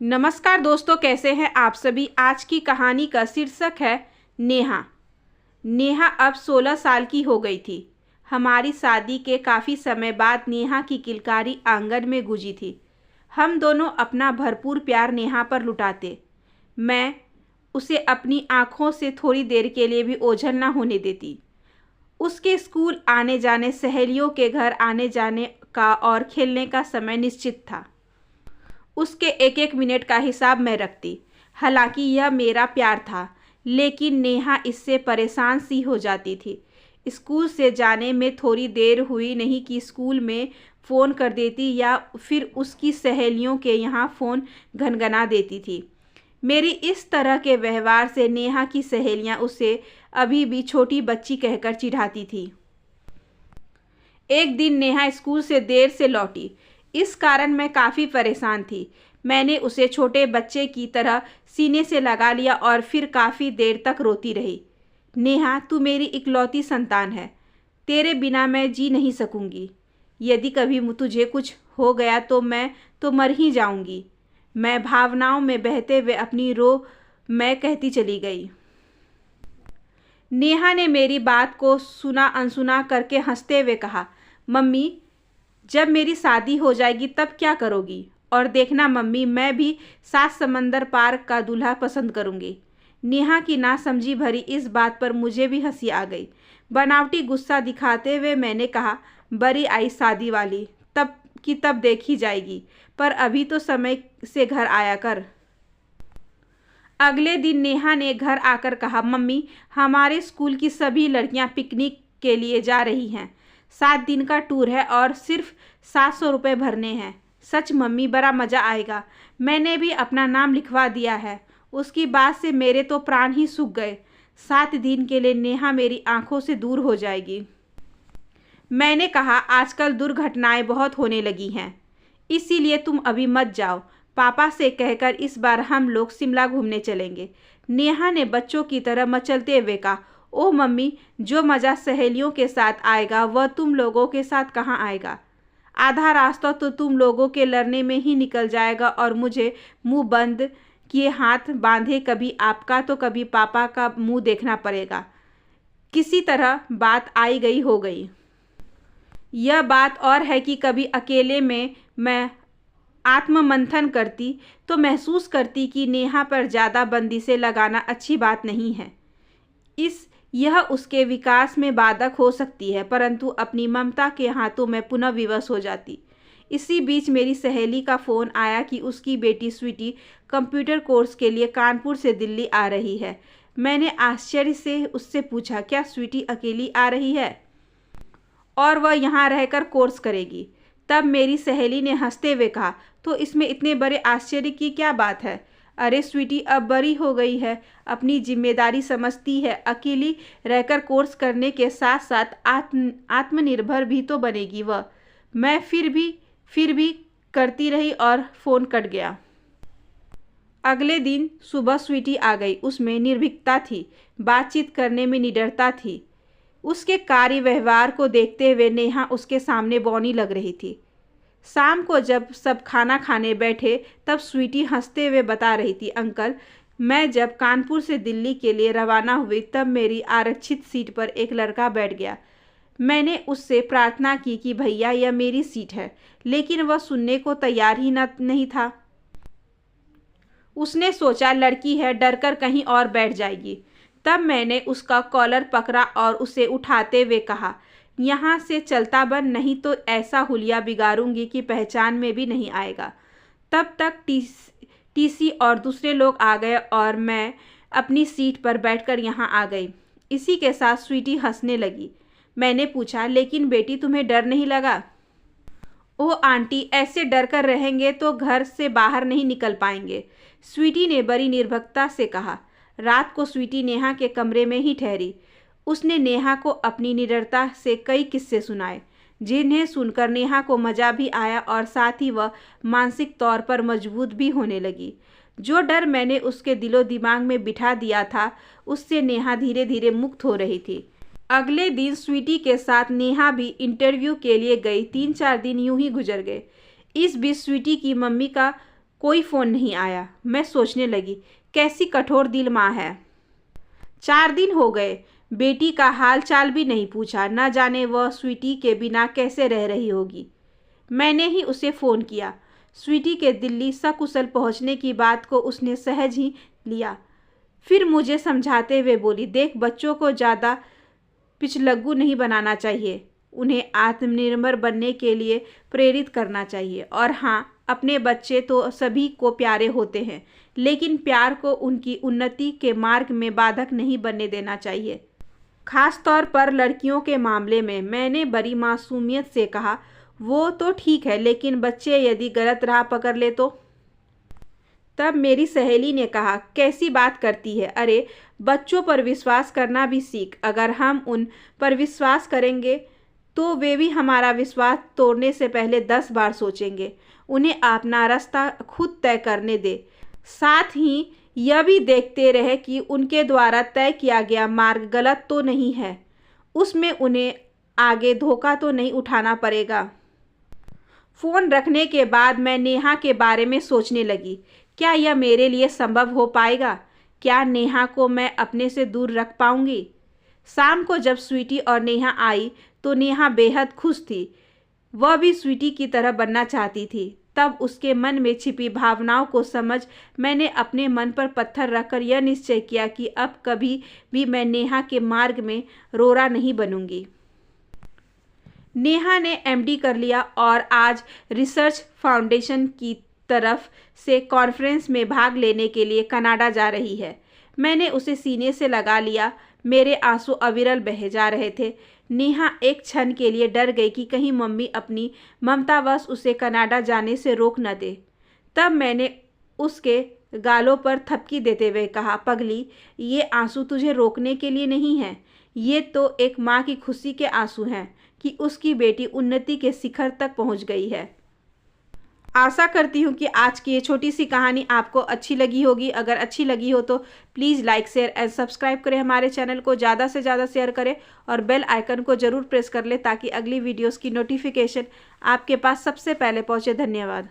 नमस्कार दोस्तों, कैसे हैं आप सभी। आज की कहानी का शीर्षक है नेहा। नेहा अब 16 साल की हो गई थी। हमारी शादी के काफ़ी समय बाद नेहा की किलकारी आंगन में गूंजी थी। हम दोनों अपना भरपूर प्यार नेहा पर लुटाते। मैं उसे अपनी आंखों से थोड़ी देर के लिए भी ओझल न होने देती। उसके स्कूल आने जाने, सहेलियों के घर आने जाने का और खेलने का समय निश्चित था। उसके एक एक मिनट का हिसाब मैं रखती। हालांकि यह मेरा प्यार था, लेकिन नेहा इससे परेशान सी हो जाती थी। स्कूल से जाने में थोड़ी देर हुई नहीं कि स्कूल में फ़ोन कर देती या फिर उसकी सहेलियों के यहाँ फ़ोन घनघना देती थी। मेरी इस तरह के व्यवहार से नेहा की सहेलियाँ उसे अभी भी छोटी बच्ची कहकर चिढ़ाती थी। एक दिन नेहा स्कूल से देर से लौटी। इस कारण मैं काफ़ी परेशान थी। मैंने उसे छोटे बच्चे की तरह सीने से लगा लिया और फिर काफ़ी देर तक रोती रही। नेहा, तू मेरी इकलौती संतान है। तेरे बिना मैं जी नहीं सकूंगी। यदि कभी तुझे कुछ हो गया तो मैं तो मर ही जाऊंगी। मैं भावनाओं में बहते हुए अपनी मैं कहती चली गई। नेहा ने मेरी बात को सुना अनसुना करके हंसते हुए कहा, मम्मी, जब मेरी शादी हो जाएगी तब क्या करोगी? और देखना मम्मी, मैं भी 7 समंदर पार का दूल्हा पसंद करूंगी। नेहा की नासमझी भरी इस बात पर मुझे भी हंसी आ गई। बनावटी गुस्सा दिखाते हुए मैंने कहा, बड़ी आई शादी वाली, तब की तब देखी जाएगी, पर अभी तो समय से घर आया कर। अगले दिन नेहा ने घर आकर कहा, मम्मी, हमारे स्कूल की सभी लड़कियां पिकनिक के लिए जा रही हैं। 7 दिन का टूर है और सिर्फ 700 रुपये भरने हैं। सच मम्मी, बड़ा मज़ा आएगा। मैंने भी अपना नाम लिखवा दिया है। उसकी बात से मेरे तो प्राण ही सूख गए। 7 दिन के लिए नेहा मेरी आंखों से दूर हो जाएगी। मैंने कहा, आजकल दुर्घटनाएं बहुत होने लगी हैं, इसीलिए तुम अभी मत जाओ। पापा से कहकर इस बार हम लोग शिमला घूमने चलेंगे। नेहा ने बच्चों की तरह मचलते हुए कहा, ओह मम्मी, जो मज़ा सहेलियों के साथ आएगा वह तुम लोगों के साथ कहाँ आएगा। आधा रास्ता तो तुम लोगों के लड़ने में ही निकल जाएगा और मुझे मुंह बंद किए हाथ बांधे कभी आपका तो कभी पापा का मुंह देखना पड़ेगा। किसी तरह बात आई गई हो गई। यह बात और है कि कभी अकेले में मैं आत्ममंथन करती तो महसूस करती कि नेहा पर ज़्यादा बंदिशें लगाना अच्छी बात नहीं है। यह उसके विकास में बाधक हो सकती है, परंतु अपनी ममता के हाथों में पुनः विवश हो जाती। इसी बीच मेरी सहेली का फ़ोन आया कि उसकी बेटी स्वीटी कंप्यूटर कोर्स के लिए कानपुर से दिल्ली आ रही है। मैंने आश्चर्य से उससे पूछा, क्या स्वीटी अकेली आ रही है और वह यहाँ रहकर कोर्स करेगी? तब मेरी सहेली ने हंसते हुए कहा, तो इसमें इतने बड़े आश्चर्य की क्या बात है? अरे स्वीटी अब बड़ी हो गई है, अपनी जिम्मेदारी समझती है। अकेली रहकर कोर्स करने के साथ साथ आत्मनिर्भर भी तो बनेगी वह। मैं फिर भी करती रही और फ़ोन कट गया। अगले दिन सुबह स्वीटी आ गई। उसमें निर्भीकता थी, बातचीत करने में निडरता थी। उसके कार्य व्यवहार को देखते हुए नेहा उसके सामने बौनी लग रही थी। शाम को जब सब खाना खाने बैठे तब स्वीटी हंसते हुए बता रही थी, अंकल, मैं जब कानपुर से दिल्ली के लिए रवाना हुई तब मेरी आरक्षित सीट पर एक लड़का बैठ गया। मैंने उससे प्रार्थना की कि भैया यह मेरी सीट है, लेकिन वह सुनने को तैयार ही नहीं था। उसने सोचा लड़की है, डरकर कहीं और बैठ जाएगी। तब मैंने उसका कॉलर पकड़ा और उसे उठाते हुए कहा, यहाँ से चलता बन, नहीं तो ऐसा हुलिया बिगाड़ूंगी कि पहचान में भी नहीं आएगा। तब तक टीसी और दूसरे लोग आ गए और मैं अपनी सीट पर बैठकर यहाँ आ गई। इसी के साथ स्वीटी हंसने लगी। मैंने पूछा, लेकिन बेटी तुम्हें डर नहीं लगा? ओह आंटी, ऐसे डर कर रहेंगे तो घर से बाहर नहीं निकल पाएंगे, स्वीटी ने बड़ी निर्भीकता से कहा। रात को स्वीटी नेहा के कमरे में ही ठहरी। उसने नेहा को अपनी निडरता से कई किस्से सुनाए, जिन्हें सुनकर नेहा को मज़ा भी आया और साथ ही वह मानसिक तौर पर मजबूत भी होने लगी। जो डर मैंने उसके दिलो दिमाग में बिठा दिया था, उससे नेहा धीरे धीरे मुक्त हो रही थी। अगले दिन स्वीटी के साथ नेहा भी इंटरव्यू के लिए गई। 3-4 दिन यूं ही गुजर गए। इस बीच स्वीटी की मम्मी का कोई फ़ोन नहीं आया। मैं सोचने लगी, कैसी कठोर दिल माँ है। 4 दिन हो गए, बेटी का हाल चाल भी नहीं पूछा। न जाने वह स्वीटी के बिना कैसे रह रही होगी। मैंने ही उसे फ़ोन किया। स्वीटी के दिल्ली सकुशल पहुंचने की बात को उसने सहज ही लिया। फिर मुझे समझाते हुए बोली, देख, बच्चों को ज़्यादा पिछलग्गू नहीं बनाना चाहिए। उन्हें आत्मनिर्भर बनने के लिए प्रेरित करना चाहिए। और हाँ, अपने बच्चे तो सभी को प्यारे होते हैं, लेकिन प्यार को उनकी उन्नति के मार्ग में बाधक नहीं बनने देना चाहिए। खास तौर पर लड़कियों के मामले में। मैंने बड़ी मासूमियत से कहा, वो तो ठीक है, लेकिन बच्चे यदि गलत राह पकड़ ले तो? तब मेरी सहेली ने कहा, कैसी बात करती है? अरे, बच्चों पर विश्वास करना भी सीख। अगर हम उन पर विश्वास करेंगे तो वे भी हमारा विश्वास तोड़ने से पहले 10 बार सोचेंगे। उन्हें अपना रास्ता खुद तय करने दे। साथ ही यह भी देखते रहे कि उनके द्वारा तय किया गया मार्ग गलत तो नहीं है, उसमें उन्हें आगे धोखा तो नहीं उठाना पड़ेगा। फ़ोन रखने के बाद मैं नेहा के बारे में सोचने लगी। क्या यह मेरे लिए संभव हो पाएगा? क्या नेहा को मैं अपने से दूर रख पाऊंगी? शाम को जब स्वीटी और नेहा आई तो नेहा बेहद खुश थी। वह भी स्वीटी की तरह बनना चाहती थी। तब उसके मन में छिपी भावनाओं को समझ मैंने अपने मन पर पत्थर रखकर यह निश्चय किया कि अब कभी भी मैं नेहा के मार्ग में रोड़ा नहीं बनूंगी। नेहा ने एमडी कर लिया और आज रिसर्च फाउंडेशन की तरफ से कॉन्फ्रेंस में भाग लेने के लिए कनाडा जा रही है। मैंने उसे सीने से लगा लिया। मेरे आंसू अविरल बहे जा रहे थे। नेहा एक क्षण के लिए डर गई कि कहीं मम्मी अपनी ममतावश उसे कनाडा जाने से रोक न दे। तब मैंने उसके गालों पर थपकी देते हुए कहा, पगली, ये आंसू तुझे रोकने के लिए नहीं हैं। ये तो एक माँ की खुशी के आंसू हैं कि उसकी बेटी उन्नति के शिखर तक पहुँच गई है। आशा करती हूँ कि आज की ये छोटी सी कहानी आपको अच्छी लगी होगी। अगर अच्छी लगी हो तो please like, share and subscribe करें। हमारे चैनल को ज़्यादा से ज़्यादा शेयर करें और बेल आइकन को ज़रूर प्रेस कर लें ताकि अगली वीडियोस की नोटिफिकेशन आपके पास सबसे पहले पहुँचे। धन्यवाद।